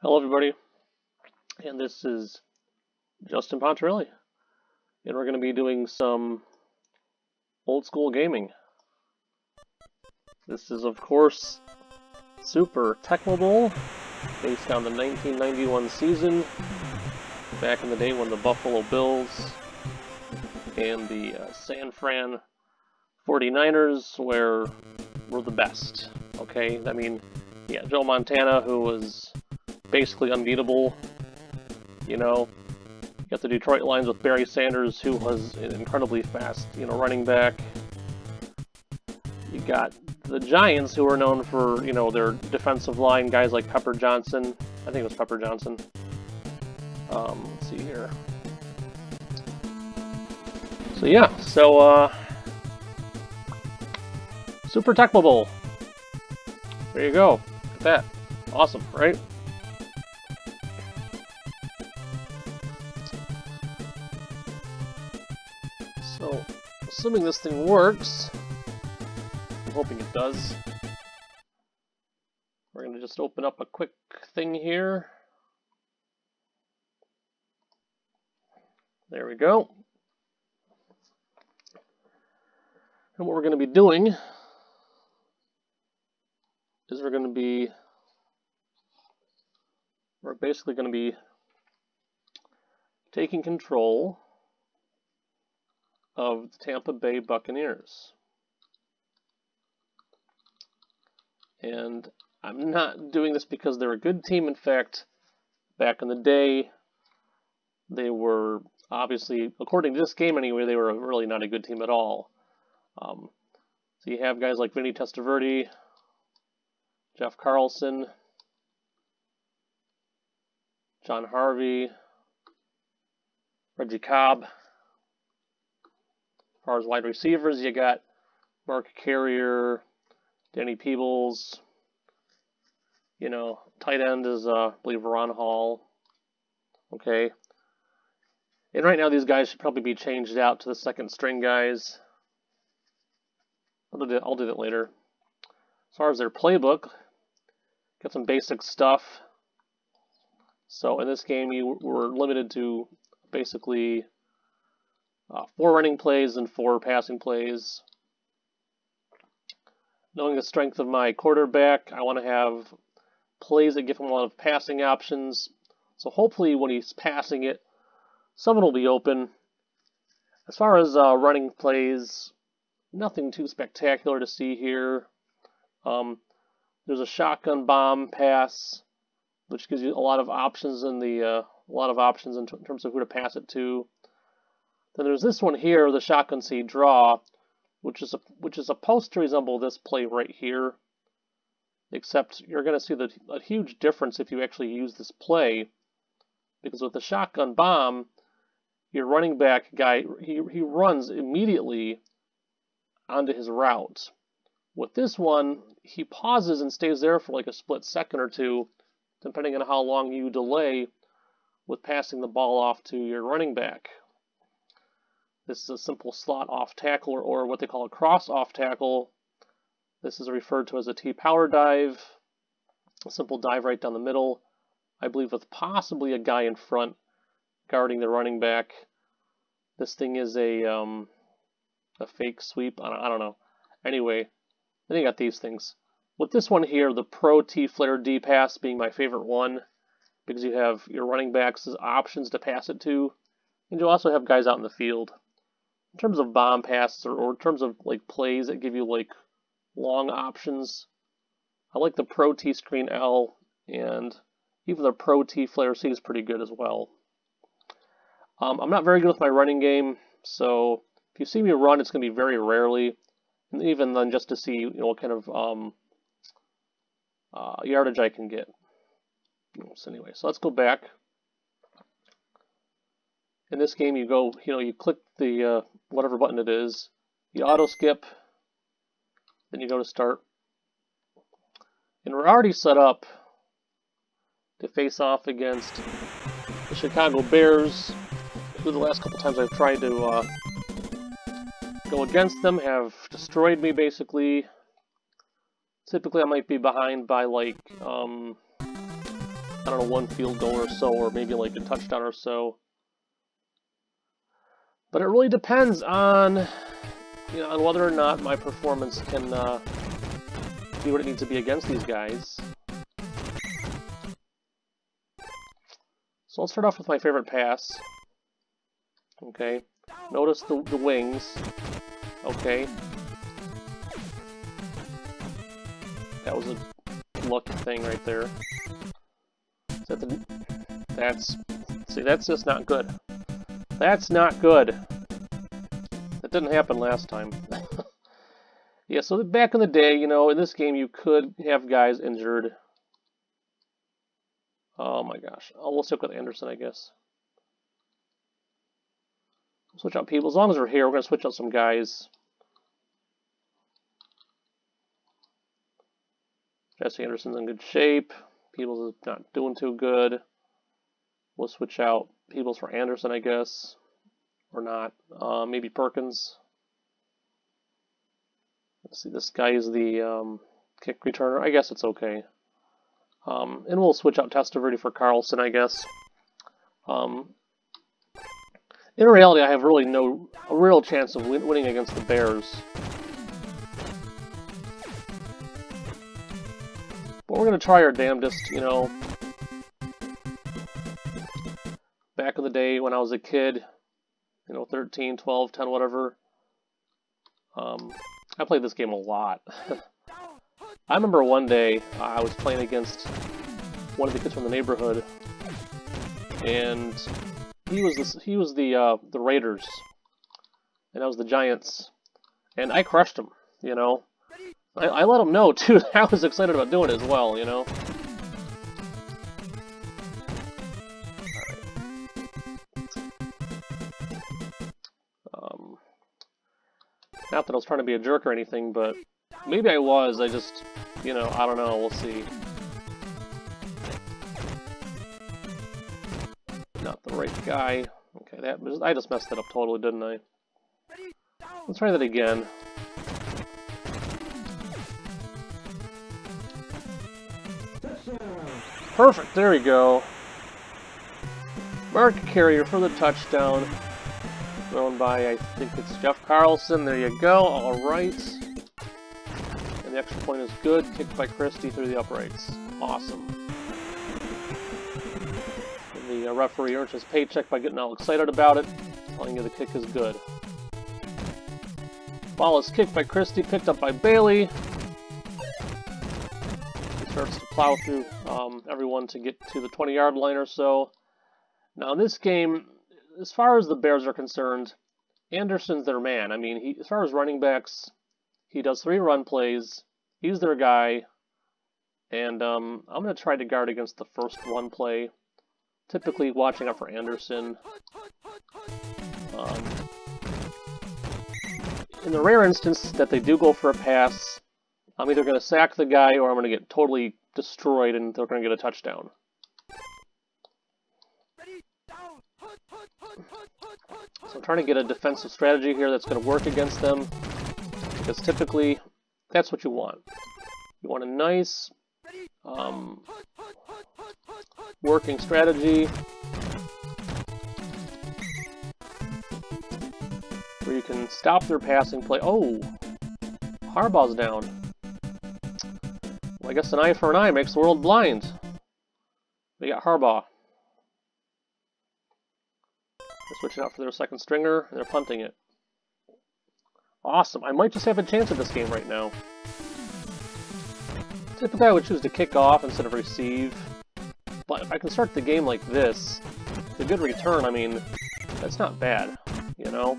Hello everybody, and this is Justin Pontarelli, and we're going to be doing some old school gaming. This is of course Super Tecmo Bowl, based on the 1991 season, back in the day when the Buffalo Bills and the San Fran 49ers were the best. Okay, I mean, yeah, Joe Montana, who was basically unbeatable. You know, you got the Detroit Lions with Barry Sanders, who was an incredibly fast, running back. You got the Giants, who were known for, their defensive line, guys like Pepper Johnson. I think it was Pepper Johnson. Let's see here. So yeah, Super Tecmo Bowl. There you go. Look at that. Awesome, right? So, assuming this thing works, I'm hoping it does, we're going to just open up a quick thing here. There we go. And what we're going to be doing is we're basically going to be taking control of the Tampa Bay Buccaneers. And I'm not doing this because they're a good team. In fact, back in the day, they were obviously, according to this game anyway, they were really not a good team at all. So you have guys like Vinny Testaverde, Jeff Carlson, John Harvey, Reggie Cobb. As far as wide receivers, you got Mark Carrier, Danny Peebles. Tight end is, I believe, Ron Hall. Okay. And right now, these guys should probably be changed out to the second string guys. I'll do that later. As far as their playbook, got some basic stuff. So in this game, you were limited to basically 4 running plays and 4 passing plays. Knowing the strength of my quarterback, I want to have plays that give him a lot of passing options. So hopefully when he's passing it, someone will be open. As far as running plays, nothing too spectacular to see here. There's a shotgun bomb pass, which gives you a lot of options in terms of who to pass it to. Then there's this one here, the shotgun seed draw, which is supposed to resemble this play right here, except you're going to see a huge difference if you actually use this play, because with the shotgun bomb, your running back guy, he runs immediately onto his route. With this one, he pauses and stays there for like a split second or two, depending on how long you delay with passing the ball off to your running back. This is a simple slot off tackle, or what they call a cross off tackle. This is referred to as a T-power dive, a simple dive right down the middle, I believe with possibly a guy in front guarding the running back. This thing is a fake sweep. I don't know. Anyway, then you got these things. With this one here, the Pro T-Flare D-Pass being my favorite one, because you have your running backs as options to pass it to, and you also have guys out in the field. In terms of bomb passes, or in terms of like plays that give you like long options, I like the Pro T-Screen L, and even the Pro T-Flare C is pretty good as well. I'm not very good with my running game, so if you see me run, it's going to be very rarely, and even then just to see what kind of yardage I can get. So anyway, so let's go back. In this game, you click the whatever button it is, you auto skip, then you go to start, and we're already set up to face off against the Chicago Bears, who the last couple times I've tried to go against them have destroyed me basically. Typically I might be behind by like I don't know, one field goal or so, or maybe like a touchdown or so. But it really depends on, you know, on whether or not my performance can be what it needs to be against these guys. So let's start off with my favorite pass. Okay, notice the wings. Okay. That was a lucky thing right there. See, that's just not good. That's not good. That didn't happen last time. Yeah, so back in the day, you know, in this game you could have guys injured. Oh my gosh. Oh, we'll stick with Anderson, I guess. Switch out people. As long as we're here, we're going to switch out some guys. Jesse Anderson's in good shape. Peebles is not doing too good. We'll switch out Peebles for Anderson, I guess. Or not. Maybe Perkins. Let's see, this guy is the kick returner. I guess it's okay. And we'll switch out Testaverde for Carlson, I guess. In reality, I have really a real chance of winning against the Bears. But we're going to try our damnedest, you know. Back in the day when I was a kid, you know, 13, 12, 10, whatever, I played this game a lot. I remember one day I was playing against one of the kids from the neighborhood, and he was the Raiders, and I was the Giants, and I crushed him, you know. I let him know too. I was excited about doing it as well, you know. Not that I was trying to be a jerk or anything, but maybe I was. I just, you know, I don't know. We'll see. Not the right guy. Okay, I just messed it up totally, didn't I? Let's try that again. Perfect, there we go. Mark carrier for the touchdown. Thrown by, I think it's Jeff Carlson. There you go, alright. And the extra point is good. Kicked by Christie through the uprights. Awesome. And the referee earns his paycheck by getting all excited about it, telling you the kick is good. Ball is kicked by Christie, picked up by Bailey. He starts to plow through everyone to get to the 20-yard line or so. Now in this game, as far as the Bears are concerned, Anderson's their man. I mean, as far as running backs, he does 3 run plays. He's their guy. And I'm going to try to guard against the first run play. Typically watching out for Anderson. In the rare instance that they do go for a pass, I'm either going to sack the guy or I'm going to get totally destroyed and they're going to get a touchdown. So I'm trying to get a defensive strategy here that's going to work against them, because typically that's what you want. You want a nice working strategy where you can stop their passing play. Oh, Harbaugh's down. Well, I guess an eye for an eye makes the world blind. We got Harbaugh. They're switching out for their second stringer, and they're punting it. Awesome. I might just have a chance at this game right now. Typically I would choose to kick off instead of receive. But if I can start the game like this, the good return, I mean, that's not bad, you know?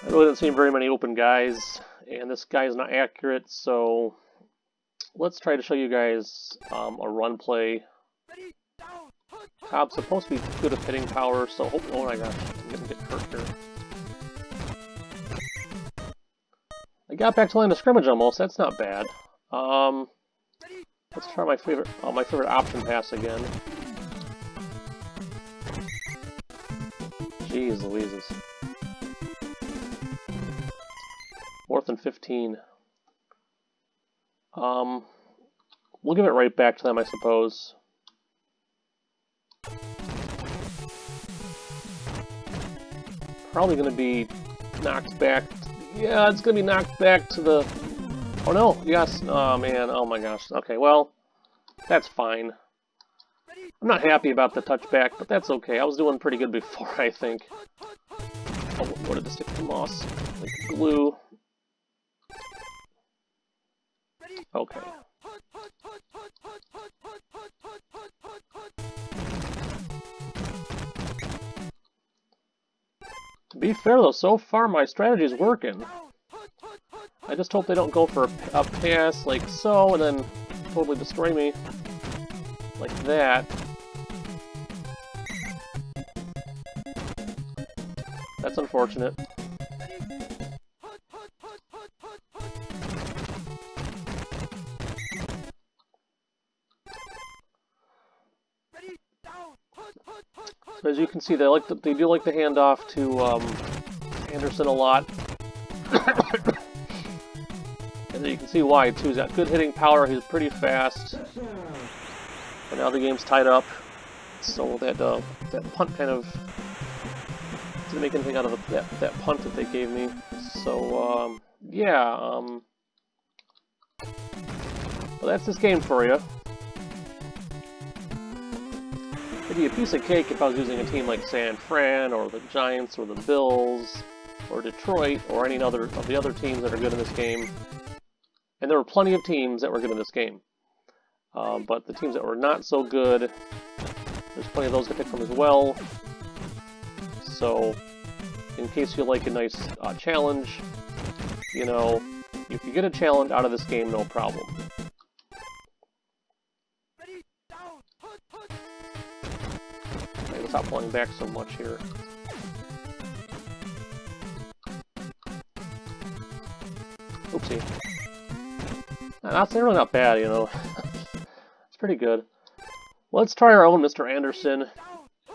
I really don't see very many open guys, and this guy is not accurate, so let's try to show you guys a run play. Cobb's supposed to be good at hitting power, so oh my gosh, I'm gonna get hurt here. I got back to line of scrimmage almost. That's not bad. Let's try my favorite option pass again. Jeez Louises. 4th and 15. We'll give it right back to them, I suppose. Probably going to be knocked back. Yeah, it's going to be knocked back to the... Oh no, yes. Oh man, oh my gosh. Okay, well, that's fine. I'm not happy about the touchback, but that's okay. I was doing pretty good before, I think. Oh, what did the stick to moss? Like glue. Okay. To be fair though, so far my strategy is working. I just hope they don't go for a pass like so, and then totally destroy me. Like that. That's unfortunate. So as you can see, they do like the handoff to Anderson a lot. And then you can see why too. He's got good hitting power. He's pretty fast. And now the game's tied up. So that punt kind of didn't make anything out of that punt that they gave me. So yeah. Well, that's this game for you. It'd be a piece of cake if I was using a team like San Fran, or the Giants, or the Bills, or Detroit, or any other of the other teams that are good in this game. And there were plenty of teams that were good in this game. But the teams that were not so good, there's plenty of those to pick from as well. So, in case you like a nice challenge, you know, you can get a challenge out of this game, no problem. I gotta stop pulling back so much here. Oopsie. That's really not bad, you know. It's pretty good. Let's try our own Mr. Anderson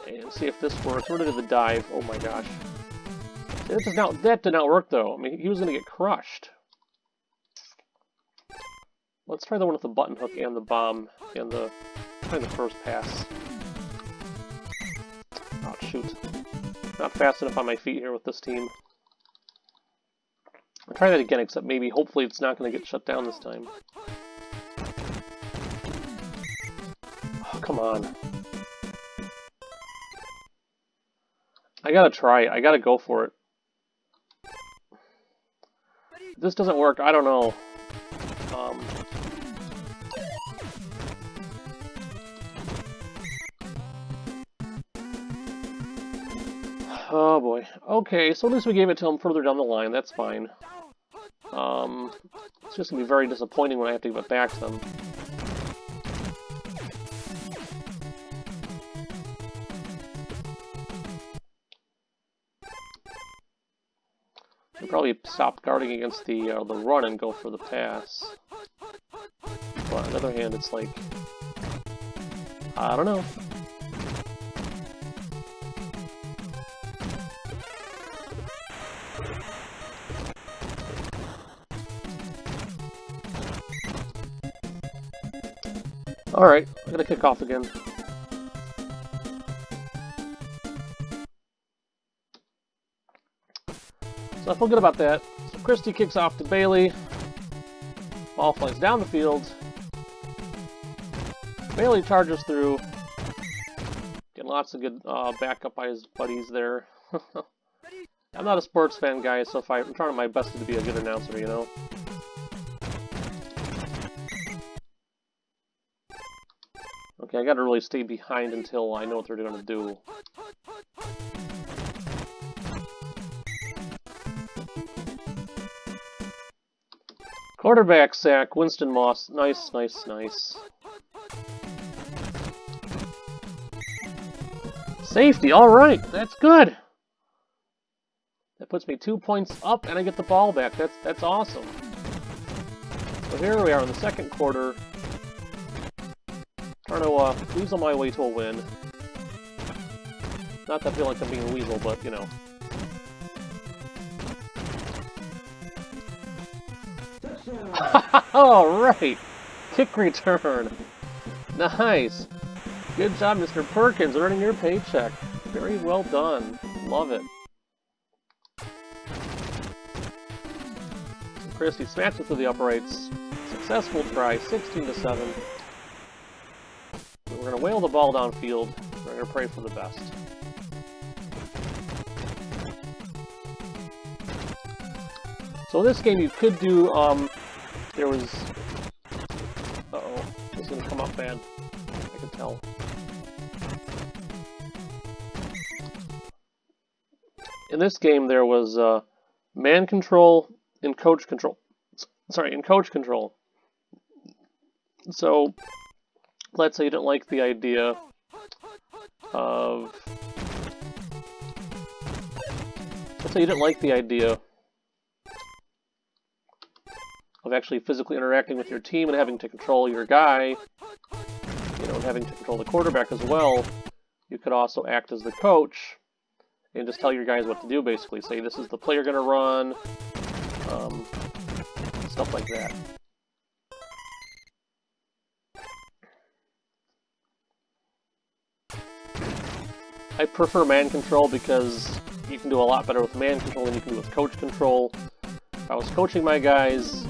and see if this works. Where did the dive? Oh my gosh. That did not work though. I mean, he was going to get crushed. Let's try the one with the button hook and the bomb and the first pass. Oh shoot. Not fast enough on my feet here with this team. I'll try that again, except maybe, hopefully it's not going to get shut down this time. Oh, come on. I gotta try it. I gotta go for it. If this doesn't work, I don't know. Oh boy. Okay, so at least we gave it to him further down the line. That's fine. It's just gonna be very disappointing when I have to give it back to them. I'll probably stop guarding against the run and go for the pass. But on the other hand, it's like, I don't know. Alright, I'm gonna kick off again. So I feel good about that. So Christie kicks off to Bailey. Ball flies down the field. Bailey charges through. Getting lots of good backup by his buddies there. I'm not a sports fan, guys, so I'm trying my best to be a good announcer, you know? Okay, I gotta really stay behind until I know what they're gonna do. Quarterback sack, Winston Moss. Nice, nice, nice. Safety, alright, that's good! That puts me 2 points up and I get the ball back. That's awesome. So here we are in the second quarter. Trying to weasel my way to a win. Not that I feel like I'm being a weasel, but, you know. Alright! Kick return! Nice! Good job, Mr. Perkins, earning your paycheck. Very well done. Love it. Christie smacks it through the uprights. Successful try, 16-7. We're going to whale the ball downfield. We're going to pray for the best. So in this game you could do, there was... Uh-oh, this is going to come up bad. I can tell. In this game there was, man control and coach control. Sorry, in coach control. So, let's say you didn't like the idea of... Let's say you didn't like the idea of actually physically interacting with your team and having to control your guy, you know, and having to control the quarterback as well. You could also act as the coach and just tell your guys what to do, basically. Say, this is the play you're going to run, stuff like that. I prefer man control because you can do a lot better with man control than you can do with coach control. If I was coaching my guys,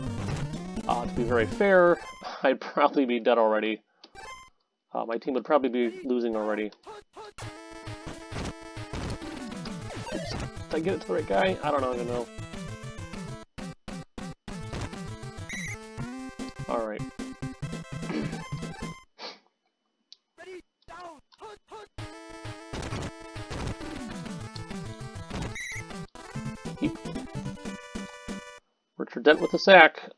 to be very fair, I'd probably be dead already. My team would probably be losing already. Oops. Did I get it to the right guy? I don't even know. Alright. Richard Dent with the sack.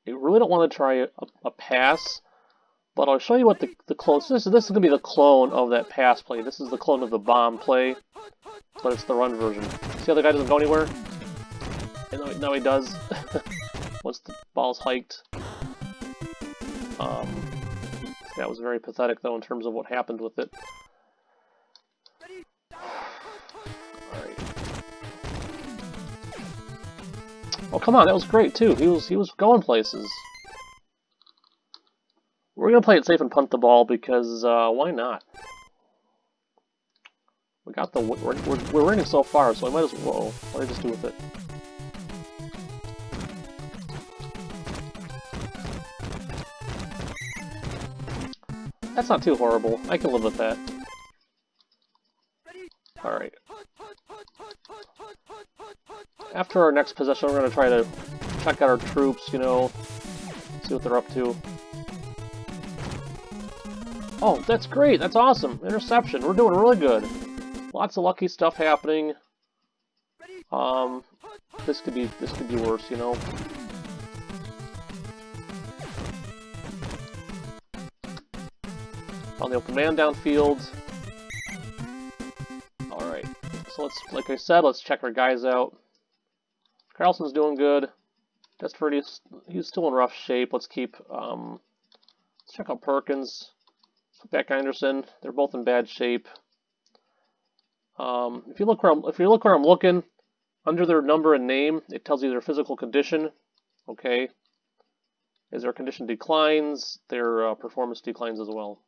You really don't want to try a pass, but I'll show you what the clone... This is going to be the clone of that pass play. This is the clone of the bomb play, but it's the run version. See how the guy doesn't go anywhere? And now he does. Once the ball's hiked. That was very pathetic, though, in terms of what happened with it. Alright. Oh, come on, that was great, too. He was going places. We're going to play it safe and punt the ball, because, why not? We got the... We're winning so far, so I might as well... What did I just do with it? That's not too horrible. I can live with that. Alright. After our next possession, we're going to try to check out our troops, you know, see what they're up to. Oh, that's great! That's awesome! Interception! We're doing really good! Lots of lucky stuff happening. This could be worse, you know. On the open man downfield. Alright. So let's, like I said, let's check our guys out. Carlson's doing good. Desperate, he's still in rough shape. Let's keep, let's check out Perkins. Let's put back Anderson. They're both in bad shape. If you look where I'm looking, under their number and name, it tells you their physical condition. Okay. As their condition declines, their performance declines as well.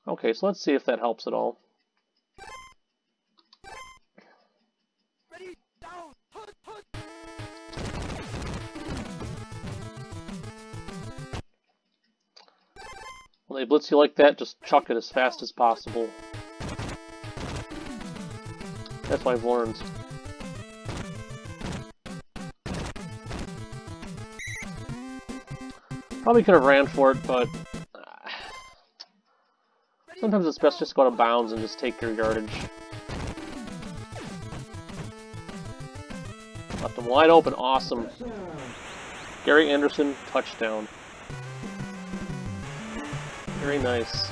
Okay, so let's see if that helps at all. When they blitz you like that, just chuck it as fast as possible. That's what I've learned. Probably could have ran for it, but sometimes it's best just to go out of bounds and just take your yardage. Left him wide open, awesome. Gary Anderson, touchdown. Very nice.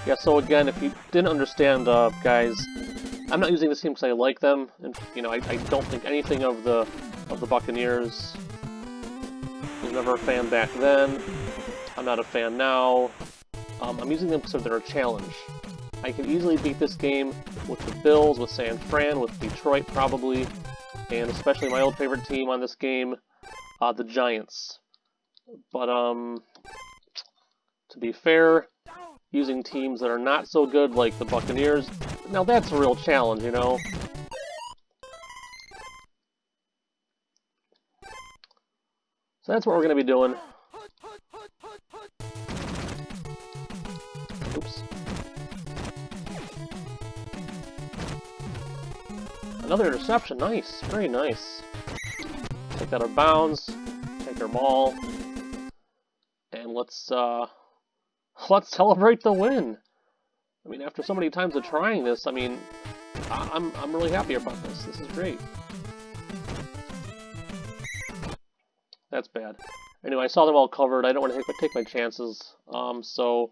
Yeah, so again, if you didn't understand, guys, I'm not using this team because I like them, and you know, I don't think anything of the Buccaneers. Was never a fan back then. I'm not a fan now. I'm using them because they're a challenge. I can easily beat this game with the Bills, with San Fran, with Detroit probably, and especially my old favorite team on this game, the Giants. But to be fair, using teams that are not so good like the Buccaneers, now that's a real challenge, you know? So that's what we're going to be doing. Oops. Another interception, nice, very nice. Take that out of bounds, take our ball, and let's celebrate the win. I mean, after so many times of trying this, I mean, I'm really happy about this. This is great. That's bad. Anyway, I saw them all covered. I don't want to take my chances. So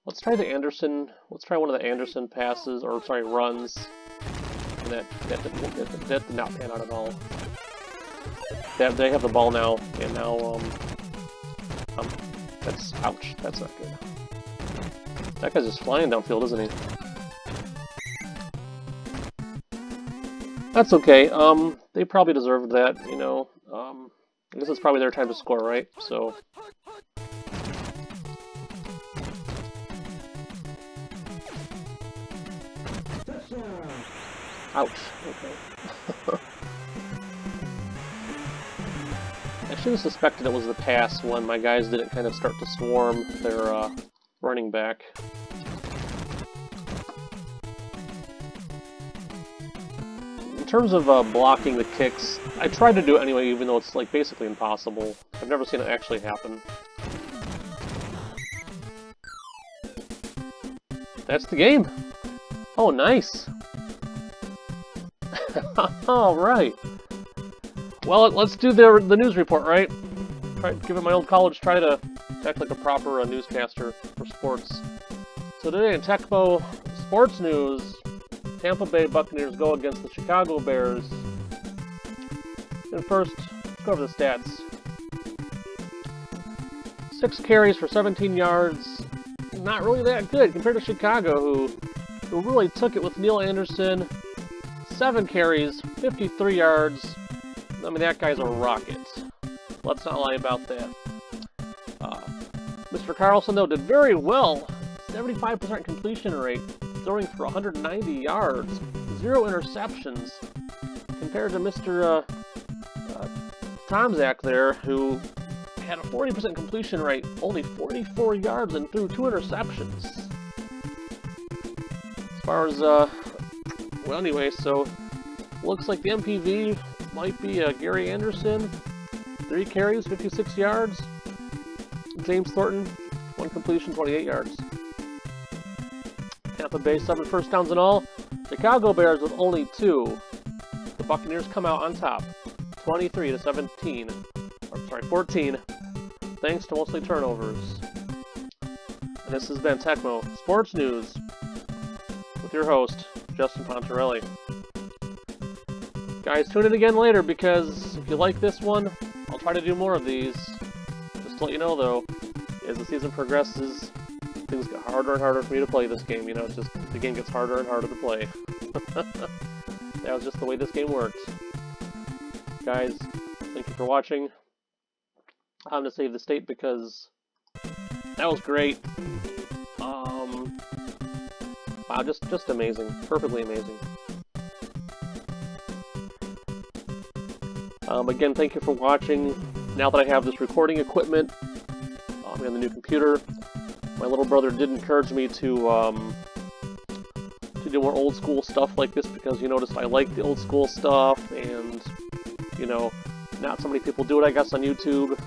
let's try the Anderson. Let's try one of the Anderson passes, or sorry, runs. And that did not pan out at all. They have the ball now, and now that's ouch. That's not good. That guy's just flying downfield, isn't he? That's okay. They probably deserved that, you know. I guess it's probably their time to score, right? So. Ouch. Okay. I should have suspected it was the pass when my guys didn't kind of start to swarm their running back. In terms of blocking the kicks, I tried to do it anyway, even though it's like basically impossible. I've never seen it actually happen. That's the game. Oh, nice. All right. Well, let's do the news report, right? Try give it my old college try to act like a proper newscaster for sports. So today in Tecmo sports news, Tampa Bay Buccaneers go against the Chicago Bears. And first, let's go over the stats. 6 carries for 17 yards. Not really that good compared to Chicago, who really took it with Neil Anderson. 7 carries, 53 yards. I mean, that guy's a rocket. Let's not lie about that. Mr. Carlson, though, did very well. 75% completion rate, throwing for 190 yards. 0 interceptions. Compared to Mr. Tomzak there, who had a 40% completion rate, only 44 yards, and threw 2 interceptions. As far as, well, anyway, so looks like the MPV might be Gary Anderson. 3 carries, 56 yards. James Thornton, 1 completion, 28 yards. Tampa Bay, 7 first downs in all. Chicago Bears with only 2. The Buccaneers come out on top, 23-17. Or sorry, 14. Thanks to mostly turnovers. And this has been Tecmo Sports News with your host, Justin Pontarelli. Guys, tune in again later, because if you like this one, I'll try to do more of these. Just to let you know, though, as the season progresses, things get harder and harder for me to play this game. You know, it's just the game gets harder and harder to play. That was just the way this game worked. Guys, thank you for watching. I'm going to save the state because that was great. Wow, just amazing. Perfectly amazing. Again, thank you for watching. Now that I have this recording equipment, and the new computer, my little brother did encourage me to do more old school stuff like this, because you noticed I like the old school stuff, and you know, not so many people do it, I guess, on YouTube.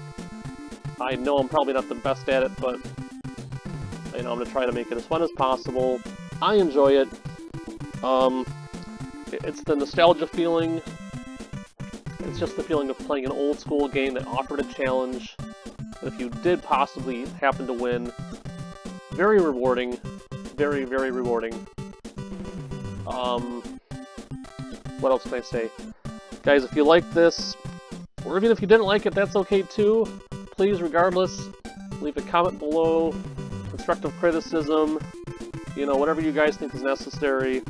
I know I'm probably not the best at it, but you know, I'm gonna try to make it as fun as possible. I enjoy it. It's the nostalgia feeling. It's just the feeling of playing an old school game that offered a challenge. If you did possibly happen to win, very rewarding. Very, very rewarding. What else can I say? Guys, if you like this, or even if you didn't like it, that's okay too. Please, regardless, Leave a comment below, constructive criticism, you know, whatever you guys think is necessary,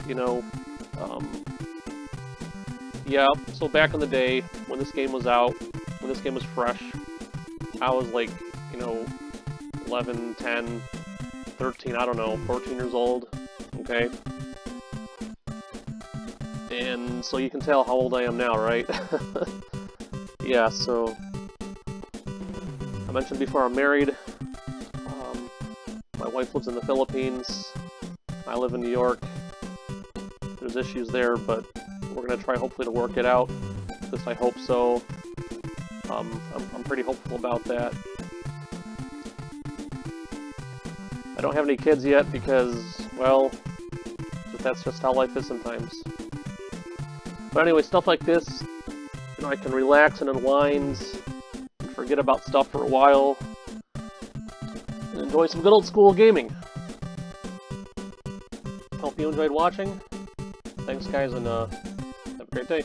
you know. Yeah, so back in the day, when this game was out, when this game was fresh, I was like, you know, 11, 10, 13, I don't know, 14 years old, okay? And so you can tell how old I am now, right? Yeah, so I mentioned before I'm married. My wife lives in the Philippines. I live in New York. There's issues there, but we're going to try hopefully to work it out. At least I hope so. I'm pretty hopeful about that. I don't have any kids yet because, well, that's just how life is sometimes. But anyway, stuff like this, you know, I can relax and unwind and forget about stuff for a while and enjoy some good old school gaming. Hope you enjoyed watching. Thanks, guys, and have a great day.